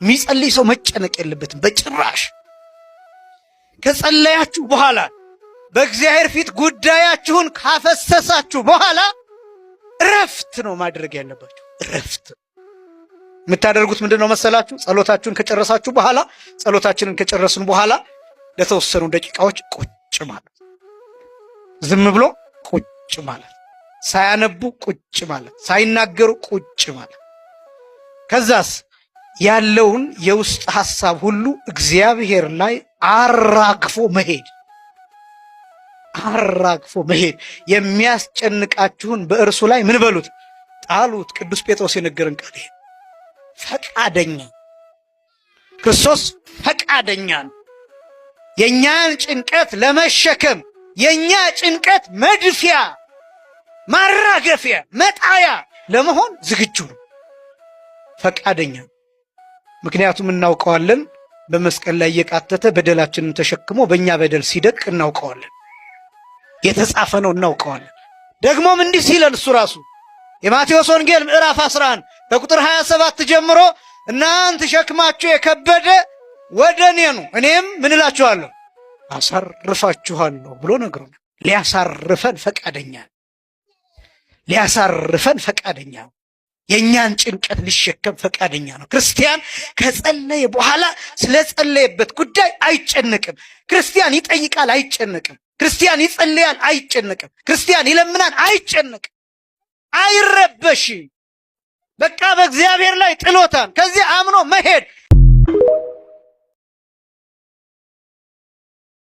የሚጸልይ ሰው መጨነቅ የለበትም በጭራሽ። ከጸለያችሁ በኋላ በእግዚአብሔር ፊት ጉዳያችሁን ካፈሰሳችሁ በኋላ እረፍት ነው ማድረግ ያለባችሁ። እረፍት የምታደርጉት ምንድነው መሰላችሁ? ጸሎታችሁን ከጨረሳችሁ በኋላ ጸሎታችንን ከጨረስን በኋላ ለተወሰኑ ደቂቃዎች ቁጭ ማለት፣ ዝም ብሎ ቁጭ ማለት፣ ሳያነቡ ቁጭ ማለት፣ ሳይናገሩ ቁጭ ማለት። ከዛስ ያለውን የውስጥ ሐሳብ ሁሉ እግዚአብሔር ላይ አራግፎ መሄድ። የሚያስጨንቃችሁን በእርሱ ላይ ምን በሉት? ጣሉት። ቅዱስ ጴጥሮስ የነገረን ቃል ይሄ። ፈቃደኛ ክርስቶስ ፈቃደኛ ነው የእኛን ጭንቀት ለመሸከም፣ የእኛ ጭንቀት መድፊያ፣ ማራገፊያ፣ መጣያ ለመሆን ዝግጁ ነው። ፈቃደኛ። ምክንያቱም እናውቀዋለን፣ በመስቀል ላይ እየቃተተ በደላችንን ተሸክሞ በእኛ በደል ሲደቅ እናውቀዋለን። የተጻፈ ነው፣ እናውቀዋለን። ደግሞም እንዲህ ሲለን እሱ ራሱ የማቴዎስ ወንጌል ምዕራፍ 11 ከቁጥር 27 ጀምሮ እናንተ ሸክማችሁ የከበደ ወደ እኔ ኑ እኔም ምን እላችኋለሁ አሳርፋችኋለሁ ብሎ ነግሮናል። ሊያሳርፈን ፈቃደኛ ነው። የእኛን ጭንቀት ሊሸከም ፈቃደኛ ነው። ክርስቲያን ከጸለየ በኋላ ስለጸለየበት ጉዳይ አይጨነቅም። ክርስቲያን ይጠይቃል፣ አይጨነቅም። ክርስቲያን ይጸልያል፣ አይጨነቅም። ክርስቲያን ይለምናል፣ አይጨነቅም፣ አይረበሽ። በቃ በእግዚአብሔር ላይ ጥሎታል። ከዚህ አምኖ መሄድ